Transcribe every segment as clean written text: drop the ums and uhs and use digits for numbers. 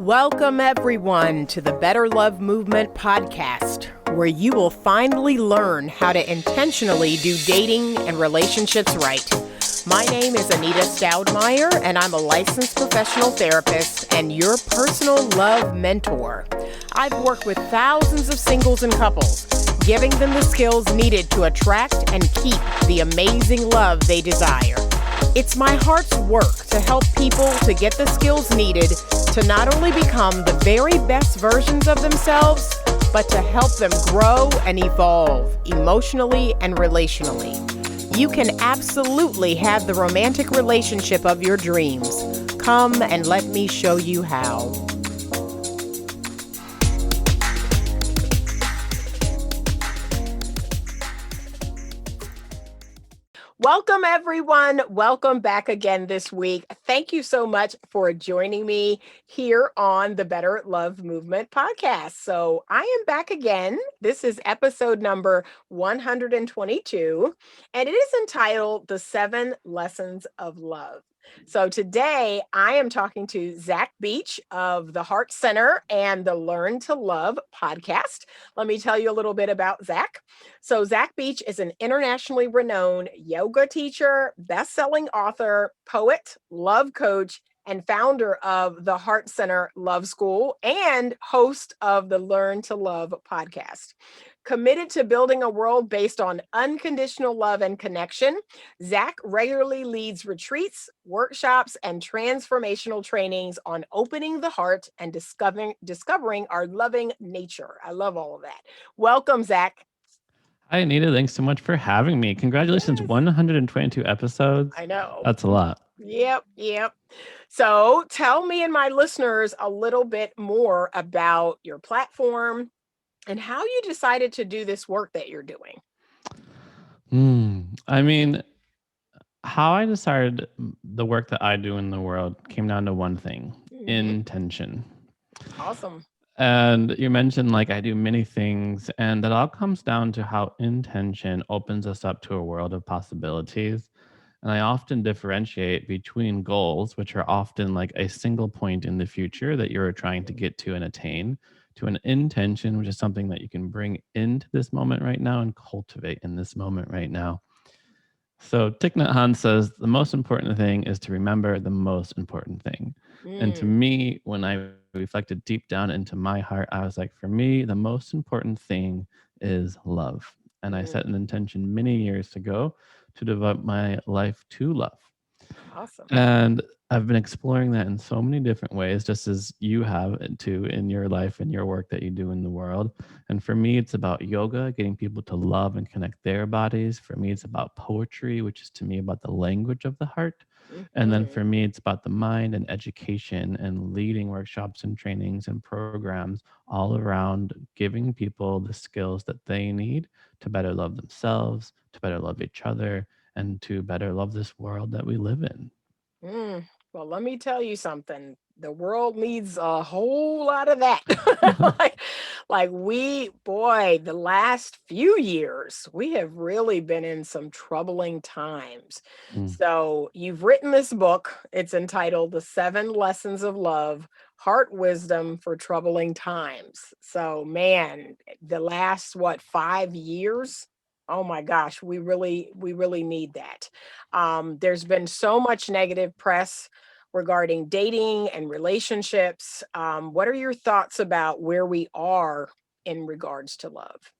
Welcome, everyone, to the Better Love Movement podcast, where you will finally learn how to intentionally do dating and relationships right. My name is Anita Stoudemire, and I'm a licensed professional therapist and your personal love mentor. I've worked with thousands of singles and couples, giving them the skills needed to attract and keep the amazing love they desire. It's my heart's work to help people to get the skills needed to not only become the very best versions of themselves, but to help them grow and evolve emotionally and relationally. You can absolutely have the romantic relationship of your dreams. Come and let me show you how. Welcome, everyone. Welcome back again this week. Thank you so much for joining me here on the Better Love Movement podcast. So I am back again. This is episode number 122, and it is entitled The 7 Lessons of Love. So today I am talking to Zach Beach of the HeartCenter and the Learn to Love podcast. Let me tell you a little bit about Zach. So Zach Beach is an internationally renowned yoga teacher, best-selling author, poet, love coach, and founder of the HeartCenter Love School and host of the Learn to Love podcast. Committed to building a world based on unconditional love and connection, Zach regularly leads retreats, workshops, and transformational trainings on opening the heart and discovering our loving nature. I love all of that. Welcome, Zach. Hi, Anita. Thanks so much for having me. Congratulations, Yes. 122 episodes. I know. That's a lot. Yep. So tell me and my listeners a little bit more about your platform and how you decided to do this work that you're doing. I mean, how I decided the work that I do in the world came down to one thing, intention. Awesome. And you mentioned like I do many things, and that all comes down to how intention opens us up to a world of possibilities. And I often differentiate between goals, which are often like a single point in the future that you're trying to get to and attain, to an intention, which is something that you can bring into this moment right now and cultivate in this moment right now. So Thich Nhat Hanh says the most important thing is to remember the most important thing. And to me, when I reflected deep down into my heart, I was like, for me, the most important thing is love. And I set an intention many years ago to devote my life to love. Awesome. And I've been exploring that in so many different ways, just as you have too in your life and your work that you do in the world. And for me, it's about yoga, getting people to love and connect their bodies. For me, it's about poetry, which is to me about the language of the heart. And then for me, it's about the mind and education and leading workshops and trainings and programs all around giving people the skills that they need to better love themselves, to better love each other, and to better love this world that we live in. Well, let me tell you something. The world needs a whole lot of that. The last few years, we have really been in some troubling times. So you've written this book. It's entitled The 7 Lessons of Love, Heart Wisdom for Troubling Times. So, man, the last, 5 years? Oh my gosh, we really need that. There's been so much negative press regarding dating and relationships. What are your thoughts about where we are in regards to love?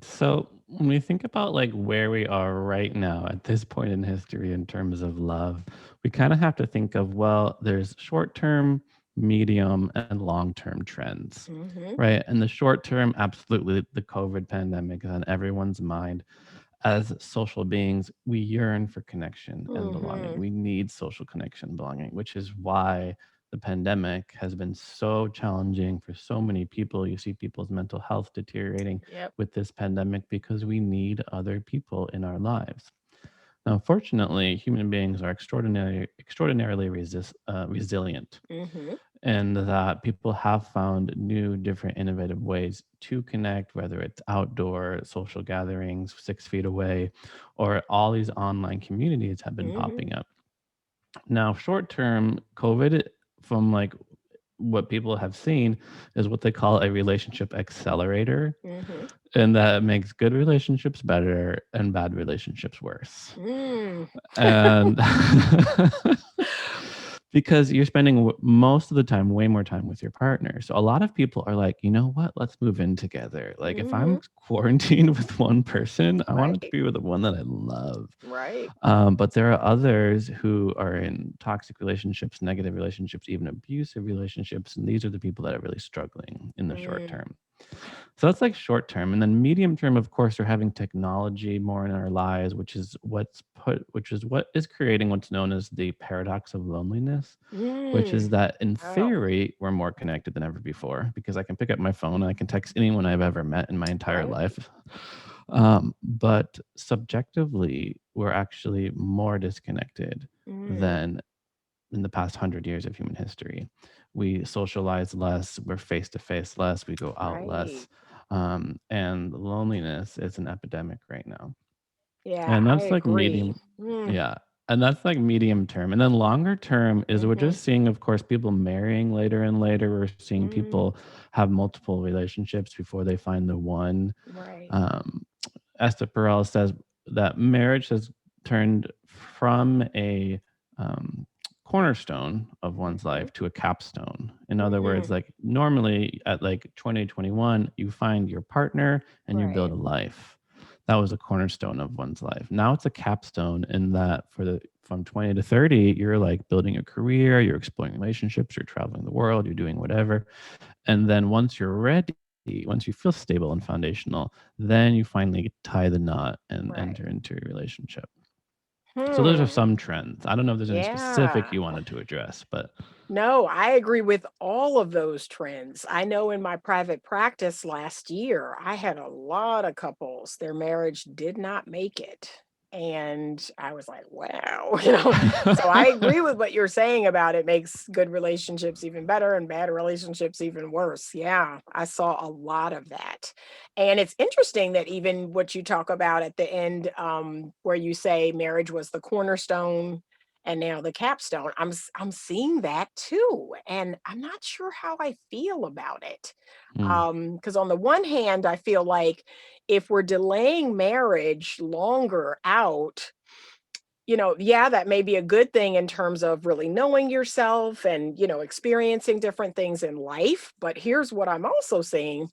So when we think about like where we are right now at this point in history in terms of love, we kind of have to think of, well, there's short-term, medium, and long-term trends, right? And the short term, absolutely, the COVID pandemic is on everyone's mind. As social beings, we yearn for connection and belonging. We need social connection and belonging, which is why the pandemic has been so challenging for so many people. You see people's mental health deteriorating with this pandemic because we need other people in our lives. Now, fortunately, human beings are extraordinarily resilient, and that people have found new, different, innovative ways to connect, whether it's outdoor social gatherings 6 feet away, or all these online communities have been popping up. Now, short term, COVID, from like what people have seen is what they call a relationship accelerator, Mm-hmm. and that makes good relationships better and bad relationships worse. Mm. And because you're spending most of the time way more time with your partner. So a lot of people are like, you know what? Let's move in together. Like if Mm-hmm. I'm quarantined with one person, I want it to Right. be with the one that I love. Right. But there are others who are in toxic relationships, negative relationships, even abusive relationships. And these are the people that are really struggling in the short Mm. term. So that's like short term. And then medium term, of course, we're having technology more in our lives, which is what is creating what's known as the paradox of loneliness, which is Mm. that in Oh, theory, we're more connected than ever before because I can pick up my phone and I can text anyone I've ever met in my entire right. life. But subjectively, we're actually more disconnected Mm. than in the past 100 years of human history. We socialize less, we're face to face less, we go out Right. less. And loneliness is an epidemic right now. Yeah, And I that's like agree. medium, Mm. yeah. And that's like medium term. And then longer term is we're Mm-hmm. just seeing, of course, people marrying later and later. We're seeing Mm. people have multiple relationships before they find the one. Right. Um, Esther Perel says that marriage has turned from a um, cornerstone of one's Mm-hmm. life to a capstone. In other Mm-hmm. words, like normally at like 2021, you find your partner and you build Right. a life. That was a cornerstone of one's life. Now it's a capstone in that for the from 20 to 30, you're like building a career, you're exploring relationships, you're traveling the world, you're doing whatever. And then once you're ready, once you feel stable and foundational, then you finally tie the knot and Right. enter into a relationship. So those are Hmm. some trends. I don't know if there's any specific Yeah. you wanted to address, but No, I agree with all of those trends. I know in my private practice last year, I had a lot of couples, their marriage did not make it. And I was like, wow, So I agree with what you're saying about it makes good relationships even better and bad relationships even worse. Yeah, I saw a lot of that. And it's interesting that even what you talk about at the end, where you say marriage was the cornerstone and now the capstone, I'm seeing that too, and I'm not sure how I feel about it. Mm, Because on the one hand, I feel like if we're delaying marriage longer out, yeah, that may be a good thing in terms of really knowing yourself and, experiencing different things in life. But here's what I'm also seeing,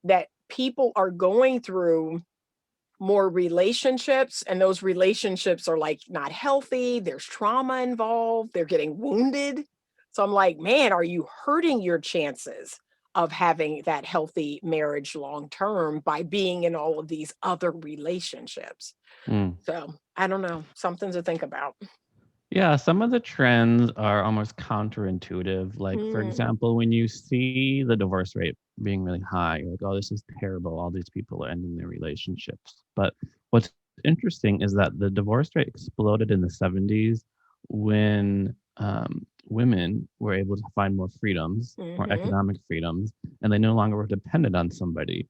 that people are going through more relationships, and those relationships are like not healthy, there's trauma involved, they're getting wounded. So I'm like, man, are you hurting your chances of having that healthy marriage long term by being in all of these other relationships? mm. So I don't know, something to think about. Yeah, some of the trends are almost counterintuitive. Like, for Mm, example, when you see the divorce rate being really high, you're like, oh, this is terrible. All these people are ending their relationships. But what's interesting is that the divorce rate exploded in the 70s when women were able to find more freedoms, more mm-hmm. economic freedoms, and they no longer were dependent on somebody.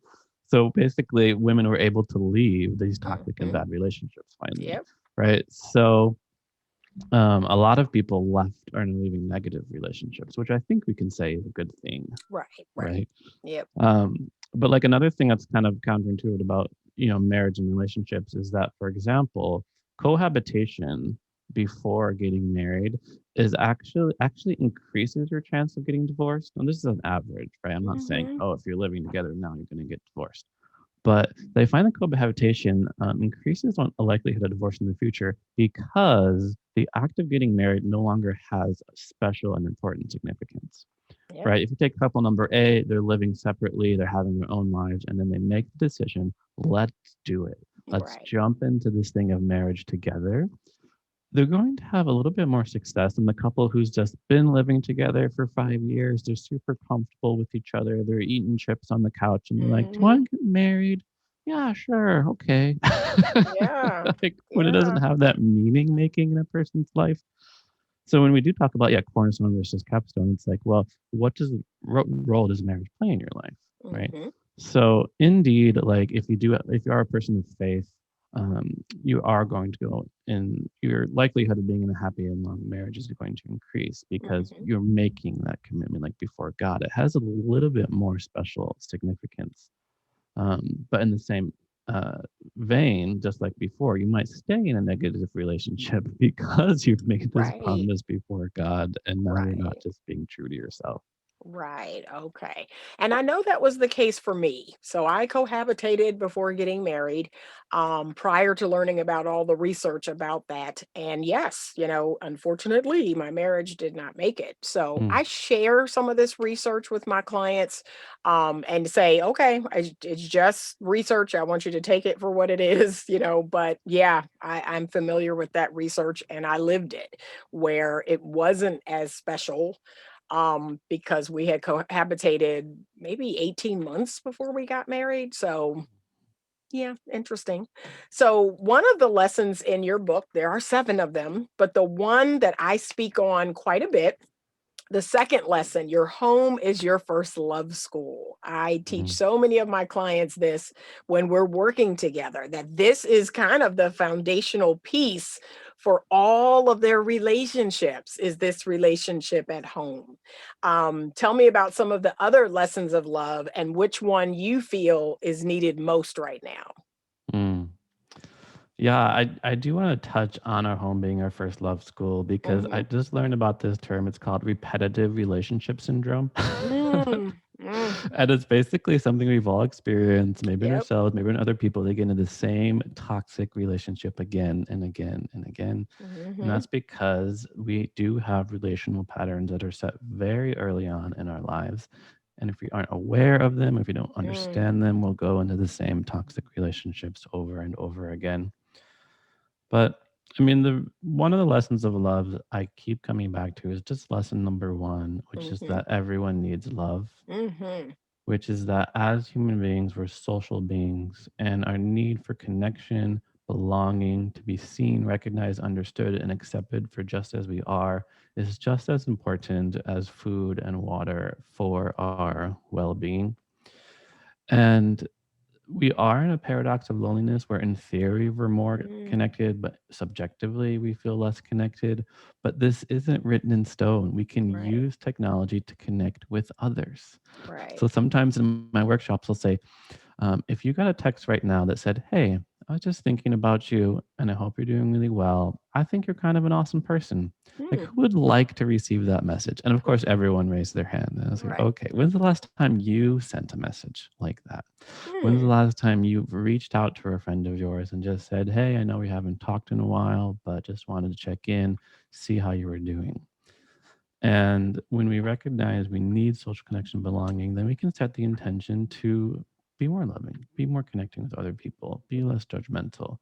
So basically, women were able to leave these toxic and Mm-hmm. bad relationships finally, Yep. right? So a lot of people left are leaving negative relationships, which I think we can say is a good thing, Right, right. right? Yep. But like another thing that's kind of counterintuitive about marriage and relationships is that, for example, cohabitation before getting married is actually increases your chance of getting divorced. And this is an average, right? I'm not saying, Mm-hmm. oh, if you're living together now you're going to get divorced, but they find that cohabitation increases on a likelihood of divorce in the future because the act of getting married no longer has special and important significance, Yep. right? If you take couple number A, they're living separately, they're having their own lives, and then they make the decision, let's do it. Let's Right. jump into this thing of marriage together. They're going to have a little bit more success than the couple who's just been living together for 5 years. They're super comfortable with each other. They're eating chips on the couch and they're like, do you Mm-hmm. want to get married? Yeah, sure. Okay. Yeah. Like when it doesn't Yeah. have that meaning making in a person's life. So when we do talk about, yeah, cornerstone versus capstone, it's like, well, what role does marriage play in your life? Right. Mm-hmm. So indeed, like if you are a person of faith, you are going to go in, your likelihood of being in a happy and long marriage is going to increase because Mhm. you're making that commitment like before God. It has a little bit more special significance. But in the same uh, vein, just like before, you might stay in a negative relationship because you've made this Right. promise before God and now you're not Right. just being true to yourself. Right. Okay. And I know that was the case for me. So I cohabitated before getting married, prior to learning about all the research about that. And yes, unfortunately, my marriage did not make it. So Mm, I share some of this research with my clients, and say, okay, it's just research. I want you to take it for what it is, But yeah, I'm familiar with that research and I lived it where it wasn't as special, because we had cohabitated maybe 18 months before we got married. So, yeah, interesting. So, one of the lessons in your book, there are 7 of them, but the one that I speak on quite a bit, the second lesson, your home is your first love school. I teach mhm, so many of my clients this when we're working together, that this is kind of the foundational piece for all of their relationships, is this relationship at home. Tell me about some of the other lessons of love and which one you feel is needed most right now. mm. Yeah, I do want to touch on our home being our first love school because I Mhm. just learned about this term. It's called repetitive relationship syndrome. Mm, mm, And it's basically something we've all experienced, maybe in yep. ourselves, maybe in other people. They get into the same toxic relationship again and again and again. And Mhm. that's because we do have relational patterns that are set very early on in our lives. And if we aren't aware of them, if we don't Mm, understand them, we'll go into the same toxic relationships over and over again. But I mean, the one of the lessons of love that I keep coming back to is just lesson number one, which is mhm. that everyone needs love, Mhm. which is that as human beings, we're social beings, and our need for connection, belonging, to be seen, recognized, understood, and accepted for just as we are is just as important as food and water for our well being. And we are in a paradox of loneliness where, in theory, we're more Mm, connected, but subjectively, we feel less connected. But this isn't written in stone. We can right. use technology to connect with others. Right. So sometimes in my workshops, I'll say, if you got a text right now that said, "Hey, I was just thinking about you and I hope you're doing really well. I think you're kind of an awesome person." Like, Mm, who would like to receive that message? And of course, everyone raised their hand. And I was like, right. okay, when's the last time you sent a message like that? When's the Mm, last time you've reached out to a friend of yours and just said, "Hey, I know we haven't talked in a while, but just wanted to check in, see how you were doing." And when we recognize we need social connection, belonging, then we can set the intention to be more loving, be more connecting with other people, be less judgmental.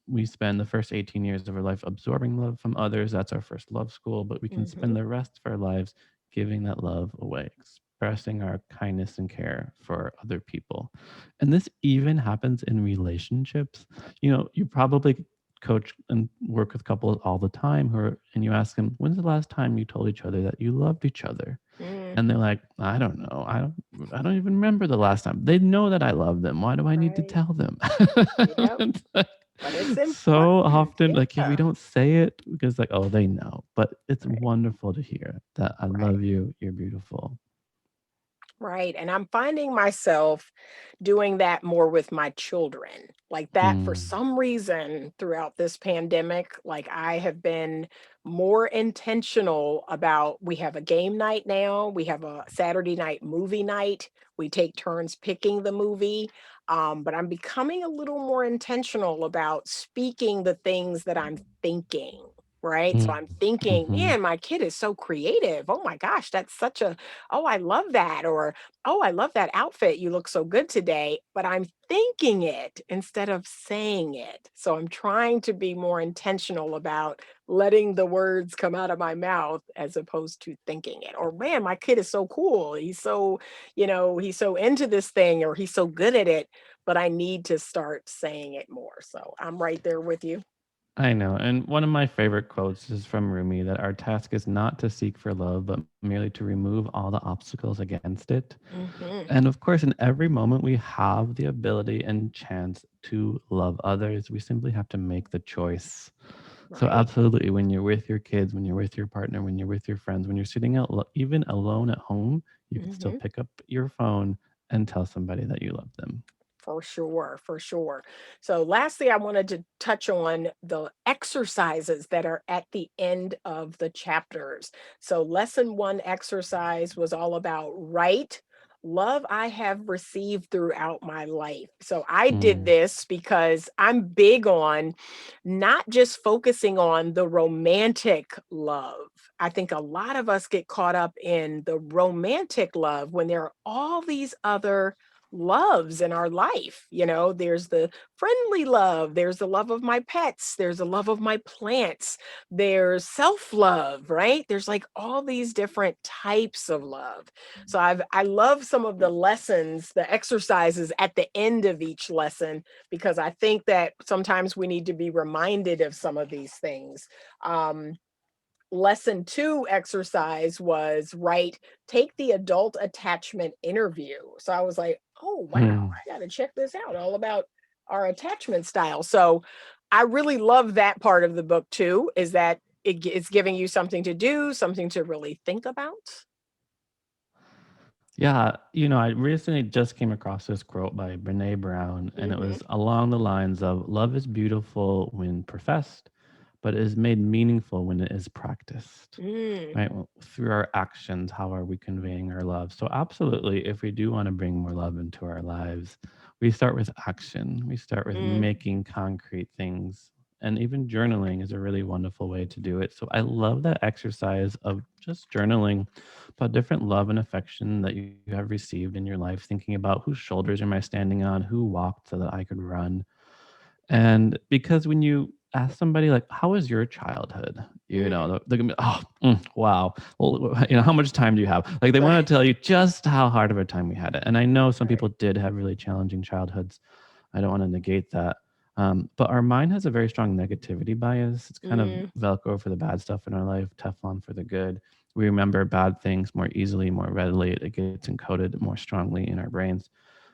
We spend the first 18 years of our life absorbing love from others. That's our first love school, but we can spend mhm, the rest of our lives giving that love away, expressing our kindness and care for other people. And this even happens in relationships. You probably coach and work with couples all the time and you ask them, when's the last time you told each other that you loved each other? mm, And they're like, I don't know. I don't even remember the last time. They know that I love them. Why do I need to right. tell them? Yep. It's like, But it's so important. often, like, yeah, we Yeah. don't say it because, like, oh, they know. But it's Right. wonderful to hear that I Right. love you. You're beautiful. Right. And I'm finding myself doing that more with my children. Like that for Mm, some reason throughout this pandemic, like I have been more intentional about, we have a game night now, we have a Saturday night movie night. We take turns picking the movie. But I'm becoming a little more intentional about speaking the things that I'm thinking. Right. So mm, I'm thinking, mhm. man, my kid is so creative. Oh my gosh, that's such a, oh, I love that. Or, oh, I love that outfit. You look so good today. But I'm thinking it instead of saying it. So I'm trying to be more intentional about letting the words come out of my mouth as opposed to thinking it. Or, man, my kid is so cool. He's so into this thing or he's so good at it. But I need to start saying it more. So I'm right there with you. I know. And one of my favorite quotes is from Rumi that our task is not to seek for love, but merely to remove all the obstacles against it. Hmm. And of course, in every moment, we have the ability and chance to love others. We simply have to make the choice. So, Right. absolutely, when you're with your kids, when you're with your partner, when you're with your friends, when you're sitting out, even alone at home, you can still Hmm. pick up your phone and tell somebody that you love them. For sure, for sure. So, lastly, I wanted to touch on the exercises that are at the end of the chapters. So, lesson one exercise was all about write love I have received throughout my life. So, I did Mm, this because I'm big on not just focusing on the romantic love. I think a lot of us get caught up in the romantic love when there are all these other loves in our life. There's the friendly love, there's the love of my pets, there's the love of my plants, there's self love, right? There's like all these different types of love. So I love some of the lessons, the exercises at the end of each lesson, because I think that sometimes we need to be reminded of some of these things. Um, Lesson two exercise was right, take the adult attachment interview. So I was like, oh wow, mm. I got to check this out, all about our attachment style. So I really love that part of the book too, is that it's giving you something to do, something to really think about. Yeah, I recently just came across this quote by Brene Brown, and it Mm-hmm. was along the lines of love is beautiful when professed, but it is made meaningful when it is practiced. Mm, Right? Well, through our actions, how are we conveying our love? So, absolutely, if we do want to bring more love into our lives, we start with action. We start with mm, making concrete things. And even journaling is a really wonderful way to do it. So, I love that exercise of just journaling about different love and affection that you have received in your life, thinking about whose shoulders am I standing on, who walked so that I could run, and because when you ask somebody like, "How was your childhood?" mm. They're gonna be, "Oh, wow. Well, how much time do you have?" Like they Right, want to tell you just how hard of a time we had it. And I know some right. people did have really challenging childhoods. I don't want to negate that. But our mind has a very strong negativity bias. It's kind of Mm, Velcro for the bad stuff in our life, Teflon for the good. We remember bad things more easily, more readily. It gets encoded more strongly in our brains.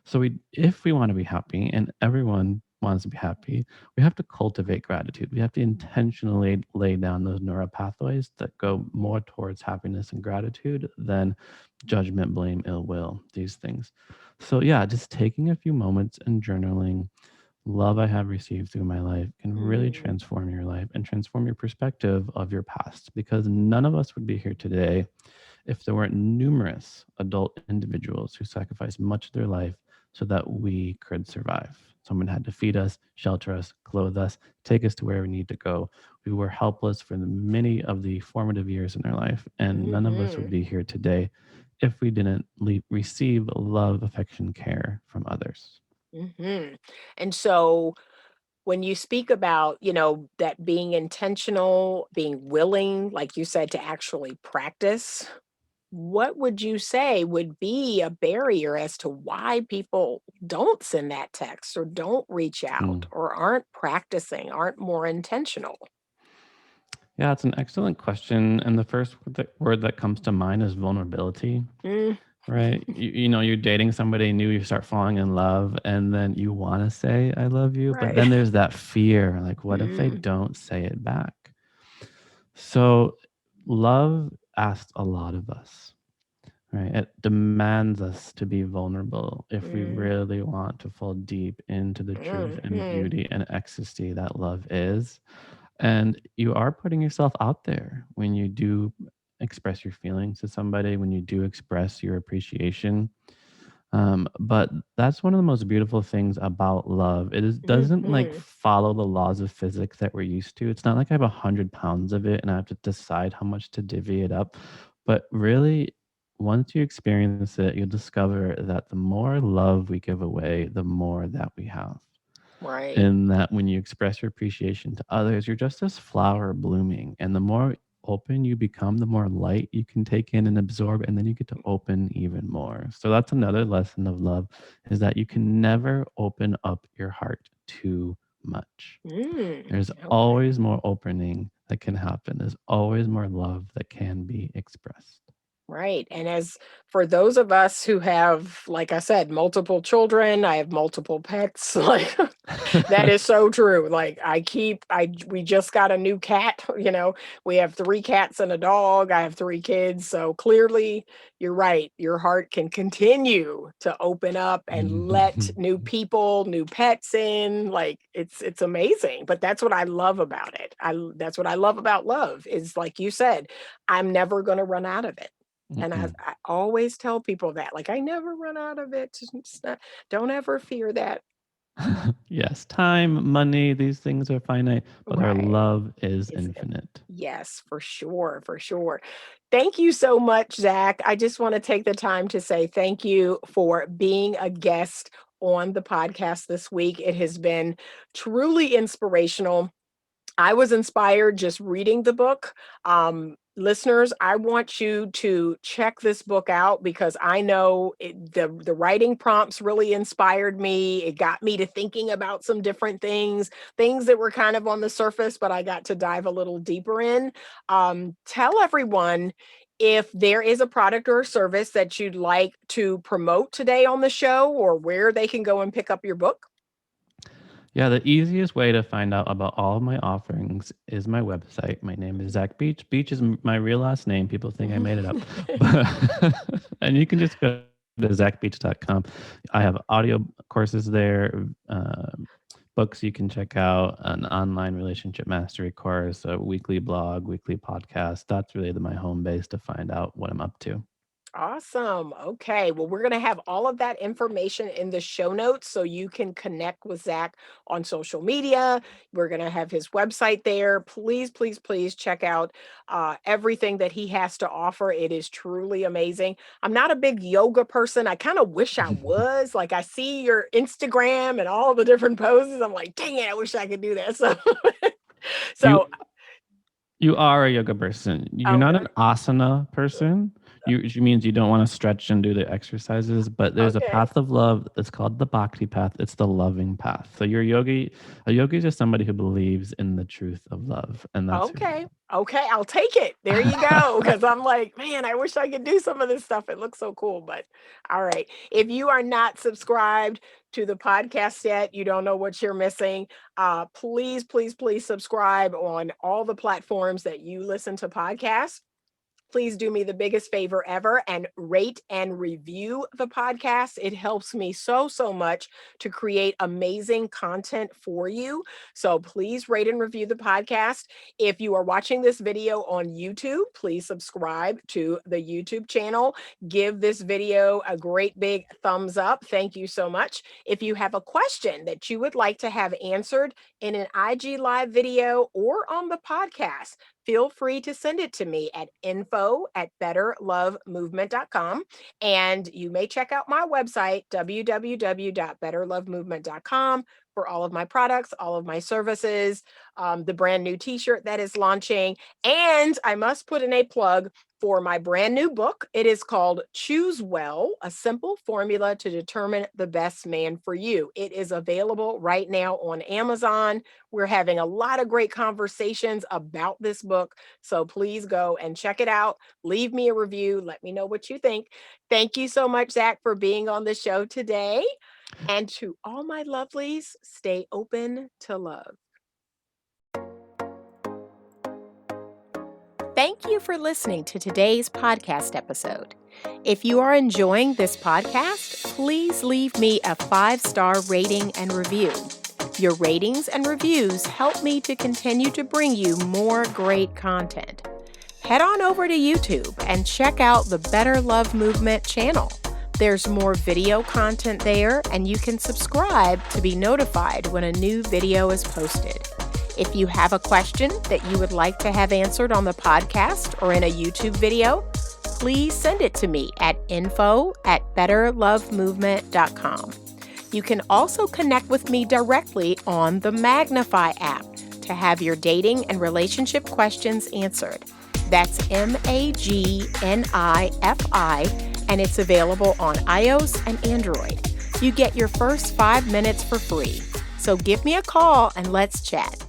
So if we want to be happy, and everyone wants to be happy, we have to cultivate gratitude. We have to intentionally lay down those neural pathways that go more towards happiness and gratitude than judgment, blame, ill will, these things. So, yeah, just taking a few moments and journaling love I have received through my life can really mm, transform your life and transform your perspective of your past, because none of us would be here today if there weren't numerous adult individuals who sacrificed much of their life so that we could survive. Someone had to feed us, shelter us, clothe us, take us to where we need to go. We were helpless for many of the formative years in our life, and none of us would mhm, be here today if we didn't receive love, affection, care from others. mhm. And so when you speak about, that being intentional, being willing, like you said, to actually practice, what would you say would be a barrier as to why people don't send that text or don't reach out Hmm. or aren't practicing, aren't more intentional? Yeah, it's an excellent question. And the first word that comes to mind is vulnerability, Mm, right? You're dating somebody new, you start falling in love, and then you want to say, I love you. But right. then there's that fear like, what if they Mm, don't say it back? So, love asks a lot of us, right? It demands us to be vulnerable if we mm, really want to fall deep into the truth and mhm, beauty and ecstasy that love is. And you are putting yourself out there when you do express your feelings to somebody, when you do express your appreciation. But that's one of the most beautiful things about love. Doesn't like mhm. follow the laws of physics that we're used to. It's not like I have 100 pounds of it and I have to decide how much to divvy it up. But really, once you experience it, you'll discover that the more love we give away, the more that we have. Right. And that when you express your appreciation to others, you're just this flower blooming. And the more open you become, the more light you can take in and absorb, and then you get to open even more. So that's another lesson of love, is that you can never open up your heart too much. Mm, There's okay. always more opening that can happen. There's always more love that can be expressed. Right. And as for those of us who have, like I said, multiple children, I have multiple pets, like that is so true. Like we just got a new cat, we have 3 cats and a dog. I have 3 kids. So clearly you're right. Your heart can continue to open up and let new people, new pets in. Like it's amazing. But that's what I love about it. That's what I love about love is like you said, I'm never going to run out of it. And I, Mm-mm. I always tell people that, like, I never run out of it. Don't ever fear that. Yes, time, money, these things are finite, but our Right. love is Is it? infinite. Yes, for sure, for sure. Thank you so much, Zach. I just want to take the time to say thank you for being a guest on the podcast this week. It has been truly inspirational. I was inspired just reading the book. Listeners, I want you to check this book out because I know the writing prompts really inspired me. It got me to thinking about some different things that were kind of on the surface, but I got to dive a little deeper in. Tell everyone if there is a product or a service that you'd like to promote today on the show or where they can go and pick up your book. Yeah, the easiest way to find out about all of my offerings is my website. My name is Zach Beach. Beach is my real last name. People think I made it up. But and you can just go to zachbeach.com. I have audio courses there, books you can check out, an online relationship mastery course, a weekly blog, weekly podcast. That's really my home base to find out what I'm up to. Awesome. Okay. Well, we're going to have all of that information in the show notes so you can connect with Zach on social media. We're going to have his website there. Please, please, please check out everything that he has to offer. It is truly amazing. I'm not a big yoga person. I kind of wish I was. Like, I see your Instagram and all the different poses. I'm like, dang it, I wish I could do that. So, You so You are a yoga person. You're not okay. an asana person. Which means you don't want to stretch and do the exercises, but there's a Okay. path of love. It's called the bhakti path. It's the loving path. So a yogi is just somebody who believes in the truth of love. And that's who Okay. Okay. I'll take it. There you you go. are. Because I'm like, man, I wish I could do some of this stuff. It looks so cool. But all right. If you are not subscribed to the podcast yet, you don't know what you're missing. Please, please, please subscribe on all the platforms that you listen to podcasts. Please do me the biggest favor ever and rate and review the podcast. It helps me so, so much to create amazing content for you. So please rate and review the podcast. If you are watching this video on YouTube, please subscribe to the YouTube channel. Give this video a great big thumbs up. Thank you so much. If you have a question that you would like to have answered in an IG live video or on the podcast, feel free to send it to me at info@betterlovemovement.com. And you may check out my website, www.betterlovemovement.com, for all of my products, all of my services, the brand new t-shirt that is launching. And I must put in a plug for my brand new book. It is called Choose Well, a simple formula to determine the best man for you. It is available right now on Amazon. We're having a lot of great conversations about this book. So please go and check it out. Leave me a review. Let me know what you think. Thank you so much, Zach, for being on the show today. And to all my lovelies, stay open to love. Thank you for listening to today's podcast episode. If you are enjoying this podcast, please leave me a 5-star rating and review. Your ratings and reviews help me to continue to bring you more great content. Head on over to YouTube and check out the Better Love Movement channel. There's more video content there, and you can subscribe to be notified when a new video is posted. If you have a question that you would like to have answered on the podcast or in a YouTube video, please send it to me at info@betterlovemovement.com. You can also connect with me directly on the Magnify app to have your dating and relationship questions answered. That's MAGNIFI, and it's available on iOS and Android. You get your first 5 minutes for free. So give me a call and let's chat.